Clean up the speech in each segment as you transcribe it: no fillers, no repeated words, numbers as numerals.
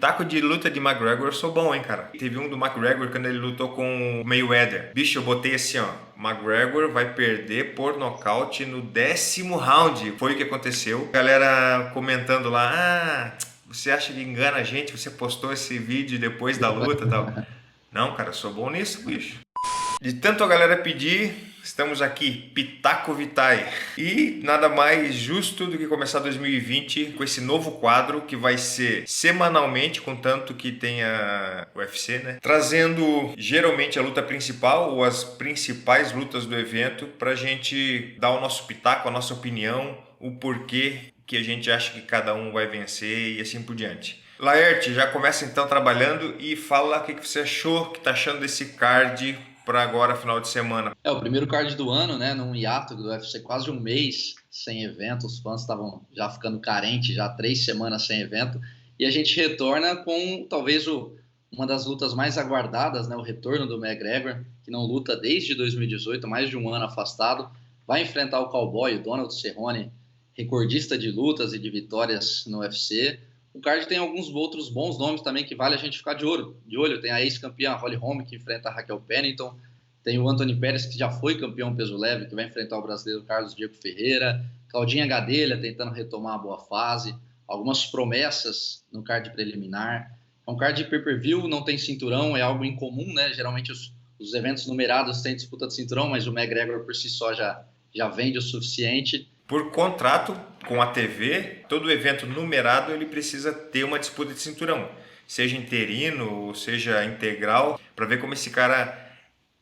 pitaco de luta de McGregor eu sou bom, hein, cara. Teve um do McGregor quando ele lutou com o Mayweather. Bicho, eu botei assim, ó. McGregor vai perder por nocaute no 10º round. Foi o que aconteceu. Galera comentando lá, você acha que engana a gente? Você postou esse vídeo depois da luta e tal. Não, cara, eu sou bom nisso, bicho. De tanto a galera pedir, estamos aqui, Pitaco Vitae. E nada mais justo do que começar 2020 com esse novo quadro que vai ser semanalmente, contanto que tenha UFC, né? Trazendo geralmente a luta principal ou as principais lutas do evento pra gente dar o nosso pitaco, a nossa opinião, o porquê que a gente acha que cada um vai vencer e assim por diante. Laerte, já começa então trabalhando e fala o que você achou, que tá achando desse card para agora, final de semana. O primeiro card do ano, né? Num hiato do UFC, quase um mês sem evento. Os fãs estavam já ficando carentes, já 3 semanas sem evento. E a gente retorna com talvez uma das lutas mais aguardadas, né? O retorno do McGregor, que não luta desde 2018, mais de um ano afastado. Vai enfrentar o cowboy, o Donald Cerrone, recordista de lutas e de vitórias no UFC. O card tem alguns outros bons nomes também que vale a gente ficar de olho. Tem a ex-campeã Holly Holm, que enfrenta a Raquel Pennington. Tem o Anthony Pérez, que já foi campeão peso leve, que vai enfrentar o brasileiro Carlos Diego Ferreira. Claudinha Gadelha tentando retomar a boa fase. Algumas promessas no card preliminar. É um card de pay-per-view, não tem cinturão, é algo incomum, né? Geralmente os eventos numerados têm disputa de cinturão, mas o McGregor por si só já vende o suficiente. Por contrato com a TV, todo evento numerado ele precisa ter uma disputa de cinturão, seja interino ou seja integral, para ver como esse cara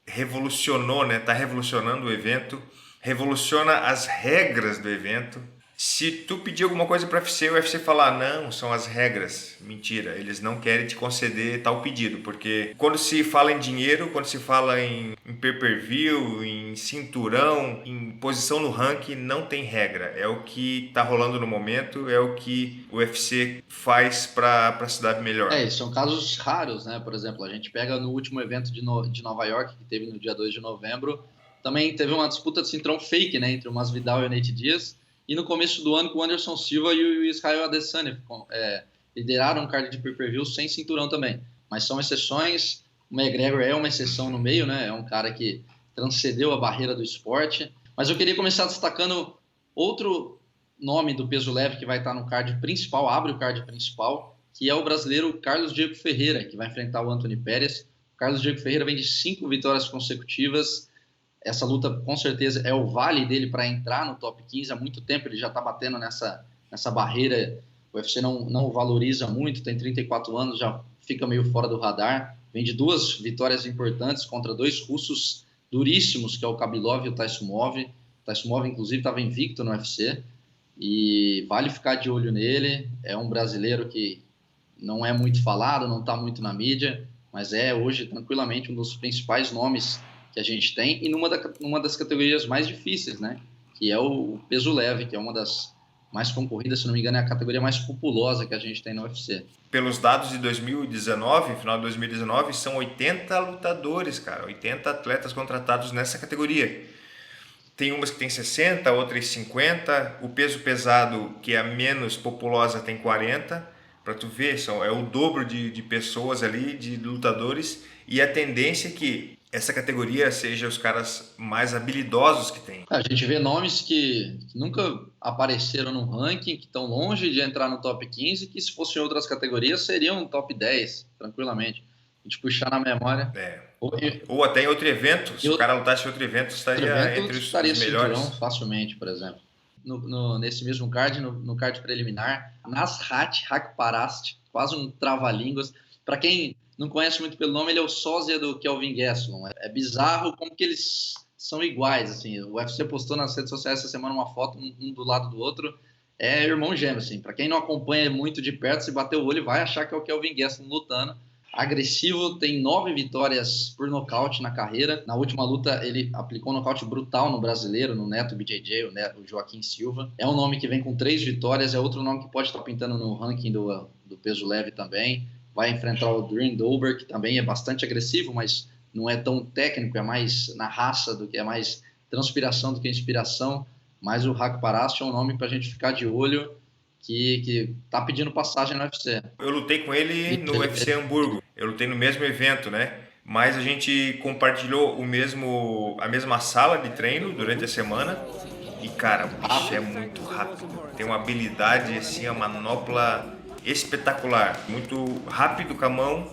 revolucionou, né? Tá revolucionando o evento, revoluciona as regras do evento. Se tu pedir alguma coisa para o UFC falar, não, são as regras. Mentira, eles não querem te conceder tal pedido, porque quando se fala em dinheiro, quando se fala em pay-per-view, em cinturão, em posição no ranking, não tem regra. É o que tá rolando no momento, é o que o UFC faz para se dar melhor. São casos raros, né? Por exemplo, a gente pega no último evento de Nova York, que teve no dia 2 de novembro, também teve uma disputa de cinturão fake, né? Entre o Masvidal e o Nate Diaz. E no começo do ano, com o Anderson Silva e o Israel Adesanya lideraram um card de pay-per-view sem cinturão também. Mas são exceções. O McGregor é uma exceção no meio, né? É um cara que transcendeu a barreira do esporte. Mas eu queria começar destacando outro nome do peso leve que vai estar no card principal, abre o card principal, que é o brasileiro Carlos Diego Ferreira, que vai enfrentar o Anthony Pérez. O Carlos Diego Ferreira vem de 5 vitórias consecutivas. Essa luta, com certeza, é o vale dele para entrar no top 15. Há muito tempo ele já está batendo nessa barreira. O UFC não o valoriza muito, tem 34 anos, já fica meio fora do radar. Vem de 2 vitórias importantes contra 2 russos duríssimos, que é o Khabilov e o Taisumov. O Taisumov, inclusive, estava invicto no UFC. E vale ficar de olho nele. É um brasileiro que não é muito falado, não está muito na mídia, mas é hoje, tranquilamente, um dos principais nomes que a gente tem, e numa das categorias mais difíceis, né? Que é o peso leve, que é uma das mais concorridas, se não me engano, é a categoria mais populosa que a gente tem no UFC. Pelos dados de 2019, final de 2019, são 80 lutadores, cara, 80 atletas contratados nessa categoria. Tem umas que tem 60, outras 50, o peso pesado, que é a menos populosa, tem 40, para tu ver, é o dobro de pessoas ali, de lutadores, e a tendência é que essa categoria seja os caras mais habilidosos que tem. A gente vê nomes que nunca apareceram no ranking, que estão longe de entrar no top 15, que se fossem outras categorias seriam top 10, tranquilamente. A gente puxar na memória. Ou até em outro evento, se o cara lutasse em outro evento, estaria entre os melhores. Cinturão, facilmente, por exemplo. Nesse mesmo card, no card preliminar, Nasrat Hakparast, quase um trava-línguas. Para quem não conhece muito pelo nome, ele é o sósia do Kelvin Gastelum. É bizarro como que eles são iguais, assim. O UFC postou nas redes sociais essa semana uma foto, um do lado do outro. É irmão gêmeo, assim. Para quem não acompanha muito de perto, se bater o olho, vai achar que é o Kelvin Gastelum lutando. Agressivo, tem 9 vitórias por nocaute na carreira. Na última luta, ele aplicou um nocaute brutal no brasileiro, no Neto BJJ, o Joaquim Silva. É um nome que vem com 3 vitórias, é outro nome que pode estar pintando no ranking do peso leve também. Vai enfrentar o Dream Dober, que também é bastante agressivo, mas não é tão técnico, é mais na raça, do que é mais transpiração do que inspiração. Mas o Hakparast é um nome para a gente ficar de olho, que tá pedindo passagem no UFC. Eu lutei com ele no UFC Hamburgo. Eu lutei no mesmo evento, né? Mas a gente compartilhou a mesma sala de treino durante a semana. E cara, o bicho é muito rápido. Tem uma habilidade, assim, a manopla espetacular. Muito rápido com a mão,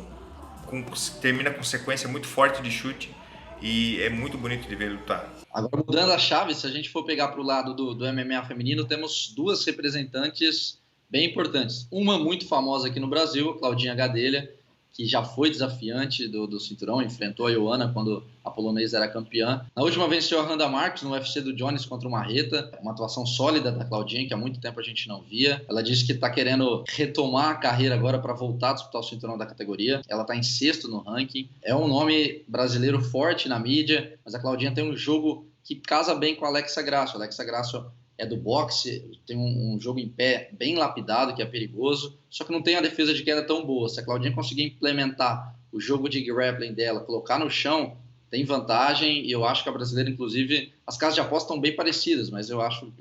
termina com sequência muito forte de chute. E é muito bonito de ver ele lutar. Agora, mudando a chave, se a gente for pegar para o lado do MMA feminino, temos duas representantes bem importantes. Uma muito famosa aqui no Brasil, a Claudinha Gadelha, que já foi desafiante do cinturão, enfrentou a Ioana quando a polonesa era campeã. Na última venceu a Randa Marcos no UFC do Jones contra o Marreta, uma atuação sólida da Claudinha, que há muito tempo a gente não via. Ela disse que está querendo retomar a carreira agora para voltar a disputar o cinturão da categoria. Ela está em sexto no ranking. É um nome brasileiro forte na mídia, mas a Claudinha tem um jogo que casa bem com a Alexa Grasso. A Alexa Grasso é do boxe, tem um jogo em pé bem lapidado, que é perigoso, só que não tem a defesa de queda tão boa. Se a Claudinha conseguir implementar o jogo de grappling dela, colocar no chão, tem vantagem, e eu acho que a brasileira, inclusive, as casas de aposta estão bem parecidas, mas eu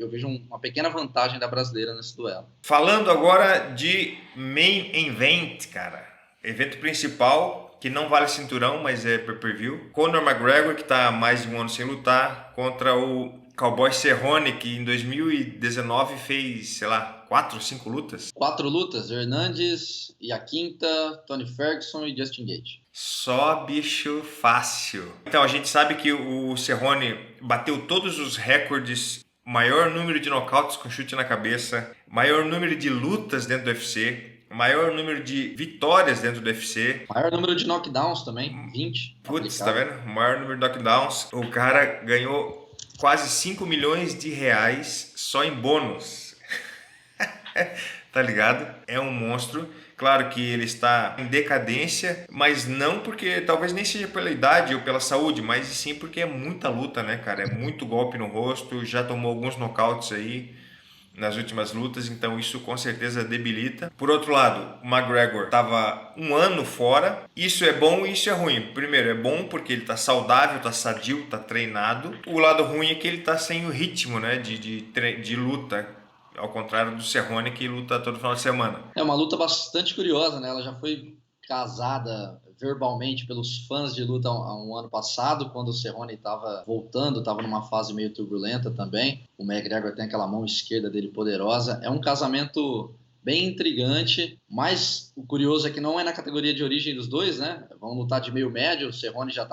vejo uma pequena vantagem da brasileira nesse duelo. Falando agora de main event, cara. Evento principal, que não vale cinturão, mas é pay-per-view. Conor McGregor, que está há mais de um ano sem lutar, contra o Cowboy Cerrone, que em 2019 fez, sei lá, 4 ou 5 lutas. 4 lutas, Hernandes, Iaquinta, Tony Ferguson e Justin Gaethje. Só bicho fácil. Então, a gente sabe que o Cerrone bateu todos os recordes, maior número de nocautes com chute na cabeça, maior número de lutas dentro do UFC, maior número de vitórias dentro do UFC. Maior número de knockdowns também, 20. Putz, tá vendo? Maior número de knockdowns. O cara ganhou quase 5 milhões de reais só em bônus. Tá ligado? É um monstro. Claro que ele está em decadência, mas não porque, talvez nem seja pela idade ou pela saúde, mas sim porque é muita luta, né, cara? É muito golpe no rosto, já tomou alguns nocautes aí nas últimas lutas, então isso com certeza debilita. Por outro lado, o McGregor estava um ano fora. Isso é bom e isso é ruim. Primeiro, é bom porque ele está saudável, está sadio, está treinado. O lado ruim é que ele está sem o ritmo, né, de luta, ao contrário do Cerrone, que luta todo final de semana. É uma luta bastante curiosa, né? Ela já foi casada verbalmente pelos fãs de luta há um ano passado, quando o Cerrone estava voltando, estava numa fase meio turbulenta também. O McGregor tem aquela mão esquerda dele poderosa. É um casamento bem intrigante, mas o curioso é que não é na categoria de origem dos dois, né? Vão lutar de meio médio. O Cerrone já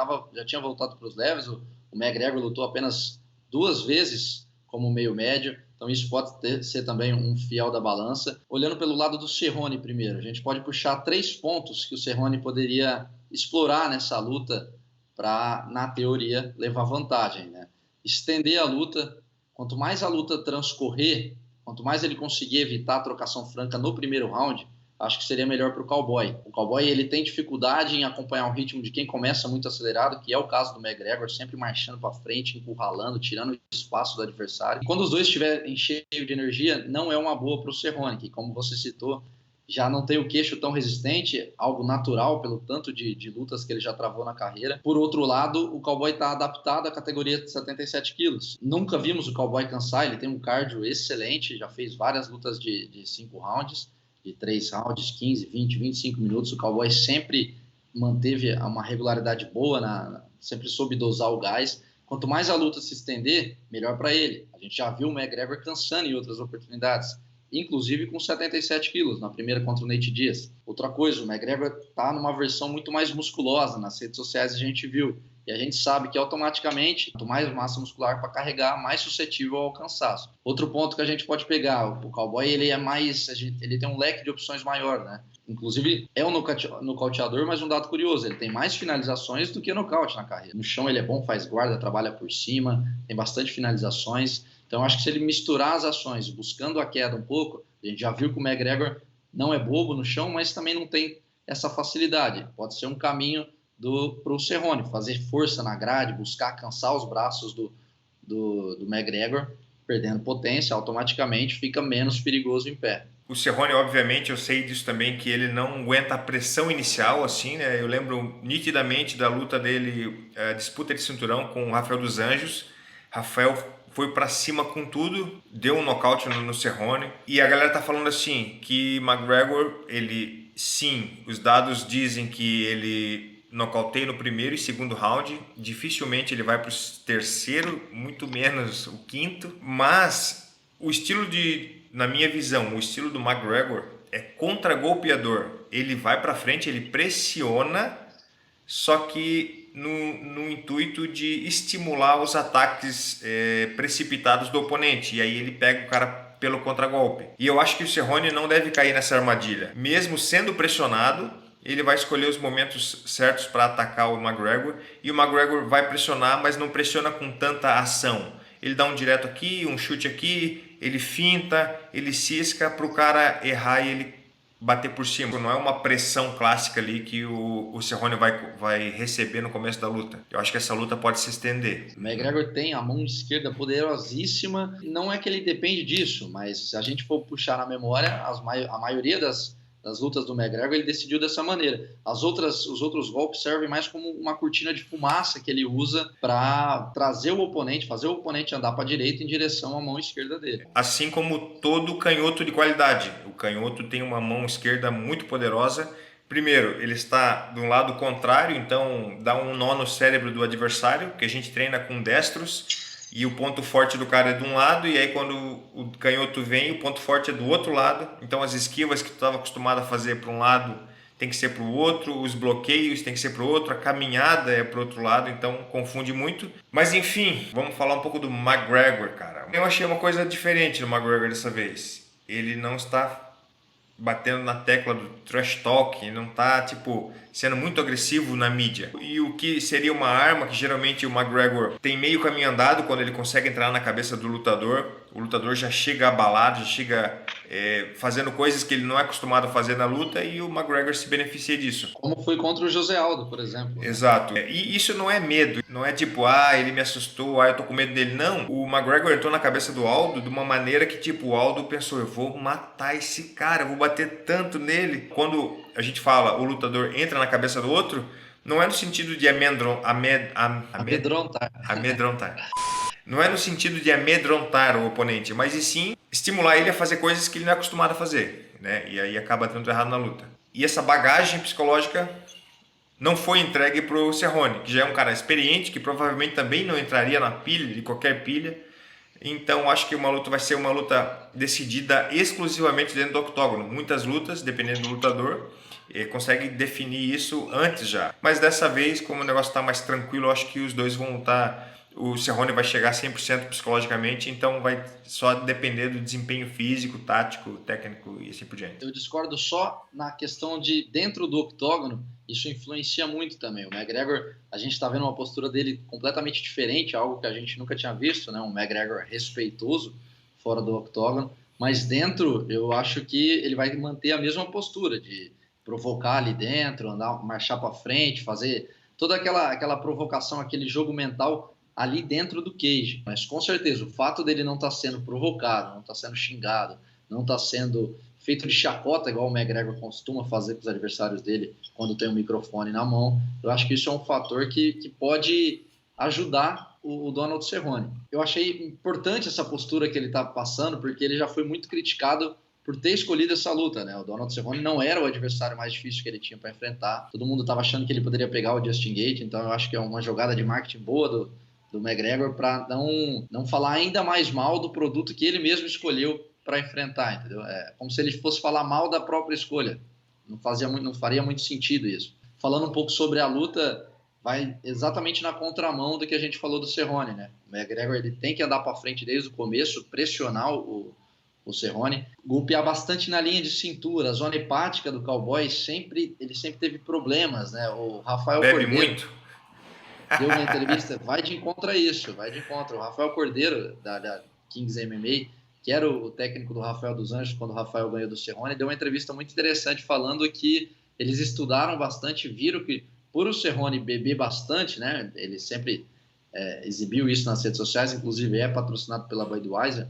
tinha voltado para os leves, o McGregor lutou apenas 2 vezes como meio médio. Então isso pode ser também um fiel da balança. Olhando pelo lado do Cerrone primeiro, a gente pode puxar 3 pontos que o Cerrone poderia explorar nessa luta para, na teoria, levar vantagem, né? Estender a luta. Quanto mais a luta transcorrer, quanto mais ele conseguir evitar a trocação franca no primeiro round, acho que seria melhor para o Cowboy. O Cowboy ele tem dificuldade em acompanhar o ritmo de quem começa muito acelerado, que é o caso do McGregor, sempre marchando para frente, encurralando, tirando o espaço do adversário. E quando os dois estiverem cheios de energia, não é uma boa para o Cerrone, que, como você citou, já não tem o queixo tão resistente, algo natural pelo tanto de lutas que ele já travou na carreira. Por outro lado, o Cowboy está adaptado à categoria de 77 quilos. Nunca vimos o Cowboy cansar, ele tem um cardio excelente, já fez várias lutas de 5 rounds, de 3 rounds, 15, 20, 25 minutos. O Cowboy sempre manteve uma regularidade boa, sempre soube dosar o gás. Quanto mais a luta se estender, melhor para ele. A gente já viu o McGregor cansando em outras oportunidades, inclusive com 77 quilos, na primeira contra o Nate Diaz. Outra coisa, o McGregor está numa versão muito mais musculosa. Nas redes sociais a gente viu. E a gente sabe que automaticamente, quanto mais massa muscular para carregar, mais suscetível ao cansaço. Outro ponto que a gente pode pegar, o Cowboy ele ele tem um leque de opções maior, né? Inclusive é um nocauteador, mas um dado curioso, ele tem mais finalizações do que nocaute na carreira. No chão ele é bom, faz guarda, trabalha por cima, tem bastante finalizações. Então acho que se ele misturar as ações, buscando a queda um pouco, a gente já viu que o McGregor não é bobo no chão, mas também não tem essa facilidade. Pode ser um caminho para o Cerrone, fazer força na grade, buscar cansar os braços do McGregor, perdendo potência, automaticamente fica menos perigoso em pé. O Cerrone, obviamente, eu sei disso também, que ele não aguenta a pressão inicial, assim, né? Eu lembro nitidamente da luta dele, a disputa de cinturão com o Rafael dos Anjos. Rafael foi pra cima com tudo, deu um nocaute no Cerrone. E a galera tá falando assim, que McGregor, ele, sim, os dados dizem que ele nocauteia no primeiro e segundo round, dificilmente ele vai pro terceiro, muito menos o quinto, mas o estilo na minha visão, o estilo do McGregor é contra-golpeador. Ele vai pra frente, ele pressiona, só que no intuito de estimular os ataques precipitados do oponente. E aí ele pega o cara pelo contragolpe. E eu acho que o Cerrone não deve cair nessa armadilha. Mesmo sendo pressionado, ele vai escolher os momentos certos para atacar o McGregor. E o McGregor vai pressionar, mas não pressiona com tanta ação. Ele dá um direto aqui, um chute aqui, ele finta, ele cisca para o cara errar e ele bater por cima. Não é uma pressão clássica ali que o Cerrone vai receber no começo da luta. Eu acho que essa luta pode se estender. O McGregor tem a mão esquerda poderosíssima. Não é que ele depende disso, mas se a gente for puxar na memória, a maioria das lutas do McGregor ele decidiu dessa maneira. Os outros golpes servem mais como uma cortina de fumaça que ele usa para trazer o oponente, fazer o oponente andar para a direita em direção à mão esquerda dele. Assim como todo canhoto de qualidade. O canhoto tem uma mão esquerda muito poderosa. Primeiro, ele está do lado contrário, então dá um nó no cérebro do adversário, que a gente treina com destros. E o ponto forte do cara é de um lado, e aí quando o canhoto vem, o ponto forte é do outro lado. Então as esquivas que tu estava acostumado a fazer para um lado tem que ser para o outro, os bloqueios tem que ser para o outro, a caminhada é para o outro lado, então confunde muito. Mas enfim, vamos falar um pouco do McGregor, cara. Eu achei uma coisa diferente no McGregor dessa vez. Ele não está batendo na tecla do trash talk, não está sendo muito agressivo na mídia. E o que seria uma arma que geralmente o McGregor tem meio caminho andado quando ele consegue entrar na cabeça do lutador. O lutador já chega abalado, já chega fazendo coisas que ele não é acostumado a fazer na luta e o McGregor se beneficia disso. Como foi contra o José Aldo, por exemplo. Exato. E isso não é medo, não é ele me assustou, eu tô com medo dele. Não, o McGregor entrou na cabeça do Aldo de uma maneira que o Aldo pensou, eu vou matar esse cara, eu vou bater tanto nele. Quando a gente fala, o lutador entra na cabeça do outro, não é no sentido de amedrontar. Não é no sentido de amedrontar o oponente, mas e sim estimular ele a fazer coisas que ele não é acostumado a fazer, né? E aí acaba dando errado na luta. E essa bagagem psicológica não foi entregue pro Cerrone, que já é um cara experiente, que provavelmente também não entraria na pilha, de qualquer pilha. Então acho que uma luta vai ser uma luta decidida exclusivamente dentro do octógono. Muitas lutas, dependendo do lutador, consegue definir isso antes já. Mas dessa vez, como o negócio está mais tranquilo, acho que os dois vão lutar. O Cerrone vai chegar 100% psicologicamente, então vai só depender do desempenho físico, tático, técnico e assim por diante. Eu discordo só na questão de dentro do octógono, isso influencia muito também. O McGregor, a gente está vendo uma postura dele completamente diferente, algo que a gente nunca tinha visto, né? Um McGregor respeitoso fora do octógono, mas dentro eu acho que ele vai manter a mesma postura de provocar ali dentro, andar, marchar para frente, fazer toda aquela provocação, aquele jogo mental ali dentro do cage. Mas com certeza o fato dele não estar sendo provocado, não estar sendo xingado, não estar sendo feito de chacota igual o McGregor costuma fazer com os adversários dele quando tem um microfone na mão, eu acho que isso é um fator que pode ajudar o Donald Cerrone. Eu achei importante essa postura que ele está passando, porque ele já foi muito criticado por ter escolhido essa luta, né? O Donald Cerrone não era o adversário mais difícil que ele tinha para enfrentar. Todo mundo estava achando que ele poderia pegar o Justin Gaethje, então eu acho que é uma jogada de marketing boa do McGregor para não falar ainda mais mal do produto que ele mesmo escolheu para enfrentar, entendeu? É como se ele fosse falar mal da própria escolha. Não faria muito sentido isso. Falando um pouco sobre a luta, vai exatamente na contramão do que a gente falou do Cerrone, né? O McGregor ele tem que andar para frente desde o começo, pressionar o Cerrone, golpear bastante na linha de cintura. A zona hepática do Cowboy ele sempre teve problemas, né? O Rafael Bebe Cordeiro muito. deu uma entrevista, vai de encontro a isso, vai de encontro. O Rafael Cordeiro, da Kings MMA, que era o técnico do Rafael dos Anjos, quando o Rafael ganhou do Cerrone, deu uma entrevista muito interessante falando que eles estudaram bastante, viram que por o Cerrone beber bastante, né, ele sempre exibiu isso nas redes sociais, inclusive é patrocinado pela Budweiser,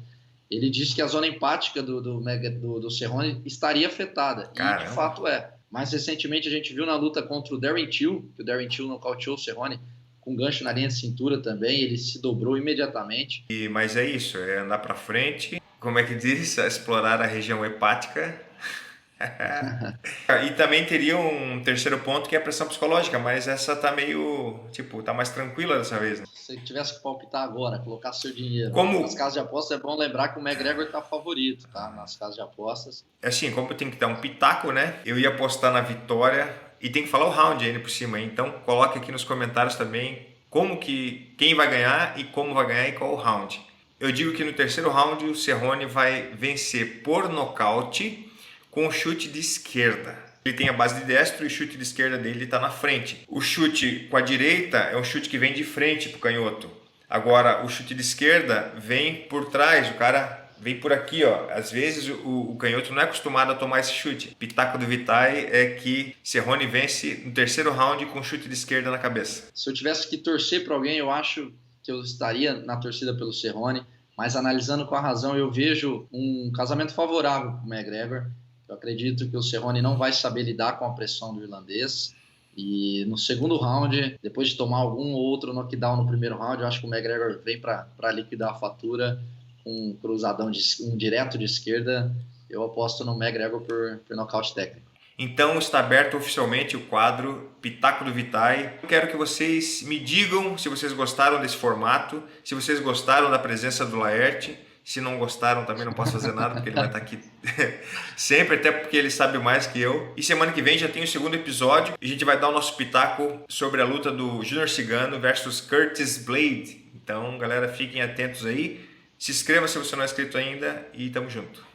ele disse que a zona hepática do Cerrone estaria afetada. Caramba. E de fato é. Mais recentemente a gente viu na luta contra o Darren Till, que o Darren Till nocauteou o Cerrone com gancho na linha de cintura também, ele se dobrou imediatamente. Mas é isso, é andar para frente, como é que diz? Explorar a região hepática. E também teria um terceiro ponto que é a pressão psicológica, mas essa tá meio, tipo, tá mais tranquila dessa vez, né? Se você tivesse que palpitar agora, colocar seu dinheiro Como, nas casas de apostas, é bom lembrar que o McGregor tá favorito, tá? Nas casas de apostas. assim, como eu tenho que dar um pitaco, né? Eu ia apostar na vitória e tem que falar o round ainda por cima, então coloque aqui nos comentários também quem vai ganhar e como vai ganhar e qual o round. Eu digo que no terceiro round o Cerrone vai vencer por nocaute com o chute de esquerda. Ele tem a base de destro e o chute de esquerda dele está na frente. O chute com a direita é um chute que vem de frente para o canhoto. Agora, o chute de esquerda vem por trás, o cara vem por aqui, ó. Às vezes o canhoto não é acostumado a tomar esse chute. Pitaco do Vitaly é que Cerrone vence no terceiro round com chute de esquerda na cabeça. Se eu tivesse que torcer para alguém, eu acho que eu estaria na torcida pelo Cerrone, mas analisando com a razão, eu vejo um casamento favorável para o McGregor. Eu acredito que o Cerrone não vai saber lidar com a pressão do irlandês. E no segundo round, depois de tomar algum ou outro knockdown no primeiro round, eu acho que o McGregor vem para liquidar a fatura com um cruzadão, um direto de esquerda. Eu aposto no McGregor por nocaute técnico. Então está aberto oficialmente o quadro Pitaco do Vitaly. Eu quero que vocês me digam se vocês gostaram desse formato, se vocês gostaram da presença do Laerte. Se não gostaram, também não posso fazer nada, porque ele vai estar aqui sempre, até porque ele sabe mais que eu. E semana que vem já tem o segundo episódio e a gente vai dar o nosso pitaco sobre a luta do Junior Cigano versus Curtis Blade. Então, galera, fiquem atentos aí. Se inscreva se você não é inscrito ainda e tamo junto.